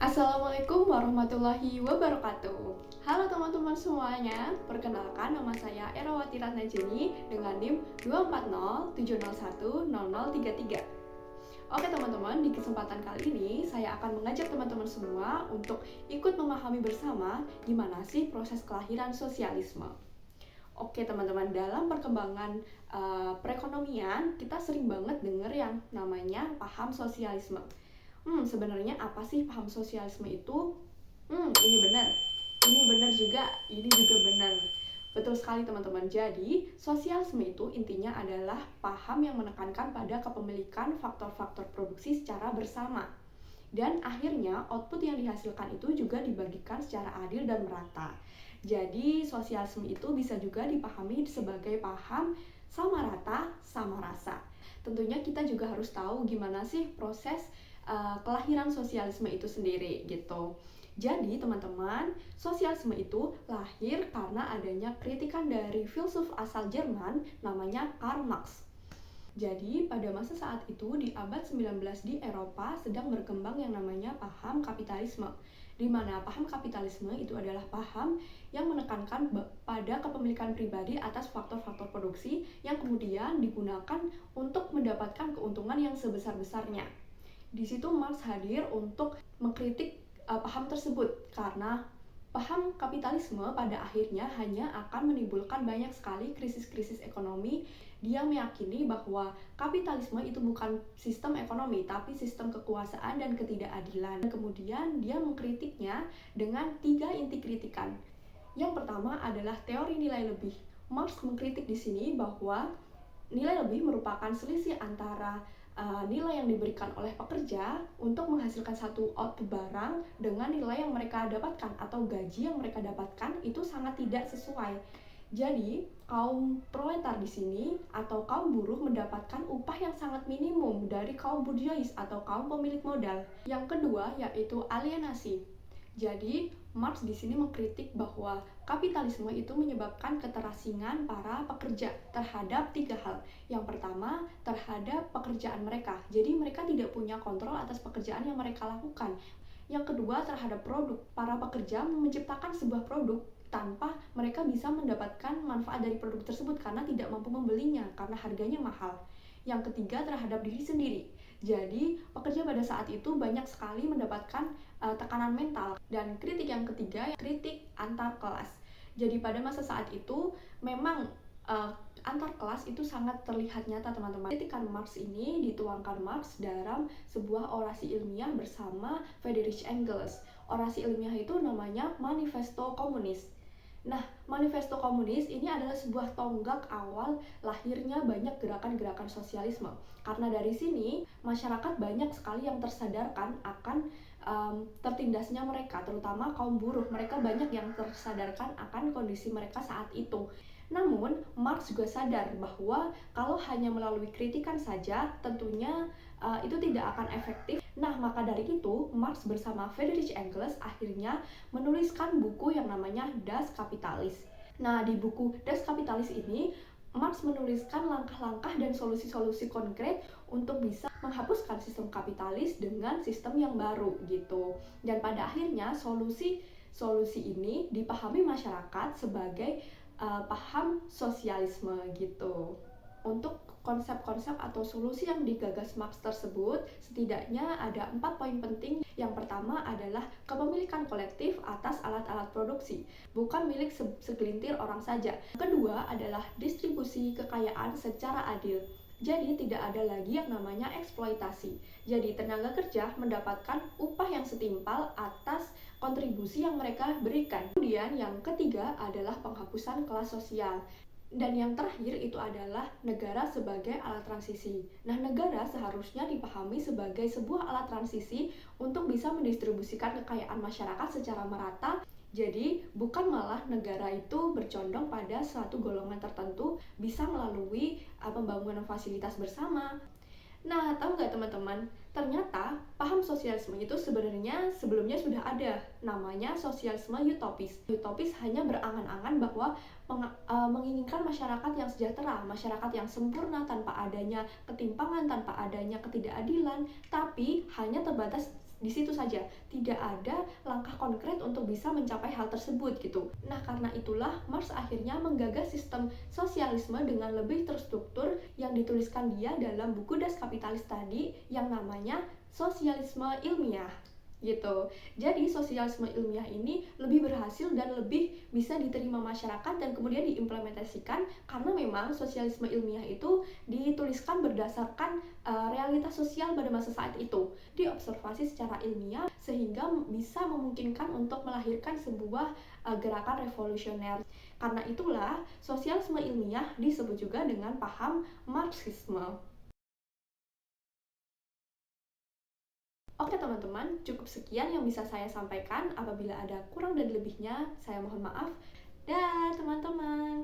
Assalamualaikum warahmatullahi wabarakatuh. Halo teman-teman semuanya, perkenalkan nama saya Erawati Ratnajeni dengan NIM 24070100033. Oke teman-teman, di kesempatan kali ini saya akan mengajak teman-teman semua untuk ikut memahami bersama gimana sih proses kelahiran sosialisme. Oke teman-teman, dalam perkembangan perekonomian kita sering banget denger yang namanya paham sosialisme. Sebenarnya apa sih paham sosialisme itu? Ini benar juga, ini juga benar. Betul sekali teman-teman. Jadi, sosialisme itu intinya adalah paham yang menekankan pada kepemilikan faktor-faktor produksi secara bersama. Dan akhirnya output yang dihasilkan itu juga dibagikan secara adil dan merata. Jadi, sosialisme itu bisa juga dipahami sebagai paham sama rata, sama rasa. Tentunya kita juga harus tahu gimana sih proses kelahiran sosialisme itu sendiri gitu. Jadi teman-teman, sosialisme itu lahir karena adanya kritikan dari filsuf asal Jerman namanya Karl Marx. Jadi pada masa saat itu di abad 19 di Eropa sedang berkembang yang namanya paham kapitalisme, di mana paham kapitalisme itu adalah paham yang menekankan pada kepemilikan pribadi atas faktor-faktor produksi yang kemudian digunakan untuk mendapatkan keuntungan yang sebesar-besarnya. Di situ Marx hadir untuk mengkritik paham tersebut karena paham kapitalisme pada akhirnya hanya akan menimbulkan banyak sekali krisis-krisis ekonomi. Dia meyakini bahwa kapitalisme itu bukan sistem ekonomi tapi sistem kekuasaan dan ketidakadilan. Kemudian dia mengkritiknya dengan 3 inti kritikan. Yang pertama adalah teori nilai lebih. Marx mengkritik di sini bahwa nilai lebih merupakan selisih antara nilai yang diberikan oleh pekerja untuk menghasilkan satu output barang dengan nilai yang mereka dapatkan atau gaji yang mereka dapatkan itu sangat tidak sesuai. Jadi, kaum proletar di sini atau kaum buruh mendapatkan upah yang sangat minimum dari kaum bourgeois atau kaum pemilik modal. Yang kedua yaitu alienasi. Jadi, Marx di sini mengkritik bahwa kapitalisme itu menyebabkan keterasingan para pekerja terhadap 3 hal. Yang pertama, terhadap pekerjaan mereka. Jadi, mereka tidak punya kontrol atas pekerjaan yang mereka lakukan. Yang kedua, terhadap produk. Para pekerja menciptakan sebuah produk tanpa mereka bisa mendapatkan manfaat dari produk tersebut karena tidak mampu membelinya karena harganya mahal. Yang ketiga, terhadap diri sendiri. Jadi, pekerja pada saat itu banyak sekali mendapatkan tekanan mental. Dan kritik yang ketiga, kritik antar kelas. Jadi, pada masa saat itu memang antar kelas itu sangat terlihat nyata teman-teman. Kritikan Marx ini dituangkan Marx dalam sebuah orasi ilmiah bersama Friedrich Engels. Orasi ilmiah itu namanya Manifesto Komunis. Nah, Manifesto Komunis ini adalah sebuah tonggak awal lahirnya banyak gerakan-gerakan sosialisme. Karena dari sini, masyarakat banyak sekali yang tersadarkan akan tertindasnya mereka, terutama kaum buruh. Mereka banyak yang tersadarkan akan kondisi mereka saat itu. Namun, Marx juga sadar bahwa kalau hanya melalui kritikan saja, tentunya itu tidak akan efektif. Nah, maka dari itu, Marx bersama Friedrich Engels akhirnya menuliskan buku yang namanya Das Kapitalis. Nah, di buku Das Kapitalis ini, Marx menuliskan langkah-langkah dan solusi-solusi konkret untuk bisa menghapuskan sistem kapitalis dengan sistem yang baru gitu. Dan pada akhirnya solusi ini dipahami masyarakat sebagai paham sosialisme gitu. Untuk konsep-konsep atau solusi yang digagas Marx tersebut, setidaknya ada 4 poin penting. Yang pertama adalah kepemilikan kolektif atas alat-alat produksi, bukan milik segelintir orang saja. Kedua adalah distribusi kekayaan secara adil. Jadi tidak ada lagi yang namanya eksploitasi. Jadi tenaga kerja mendapatkan upah yang setimpal atas kontribusi yang mereka berikan. Kemudian yang ketiga adalah penghapusan kelas sosial. Dan yang terakhir itu adalah negara sebagai alat transisi. Nah, negara seharusnya dipahami sebagai sebuah alat transisi untuk bisa mendistribusikan kekayaan masyarakat secara merata. Jadi, bukan malah negara itu bercondong pada suatu golongan tertentu bisa melalui pembangunan fasilitas bersama. Nah, tahu nggak teman-teman, ternyata paham sosialisme itu sebenarnya sebelumnya sudah ada, namanya sosialisme utopis. Utopis hanya berangan-angan bahwa menginginkan masyarakat yang sejahtera, masyarakat yang sempurna tanpa adanya ketimpangan, tanpa adanya ketidakadilan, tapi hanya terbatas Di situ saja, tidak ada langkah konkret untuk bisa mencapai hal tersebut gitu. Nah, karena itulah Marx akhirnya menggagas sistem sosialisme dengan lebih terstruktur yang dituliskan dia dalam buku Das Kapitalis tadi yang namanya Sosialisme Ilmiah gitu. Jadi sosialisme ilmiah ini lebih berhasil dan lebih bisa diterima masyarakat dan kemudian diimplementasikan karena memang sosialisme ilmiah itu dituliskan berdasarkan realitas sosial pada masa saat itu, diobservasi secara ilmiah sehingga bisa memungkinkan untuk melahirkan sebuah gerakan revolusioner. Karena itulah sosialisme ilmiah disebut juga dengan paham Marxisme. Oke teman-teman, cukup sekian yang bisa saya sampaikan. Apabila ada kurang dan lebihnya, saya mohon maaf. Dah teman-teman.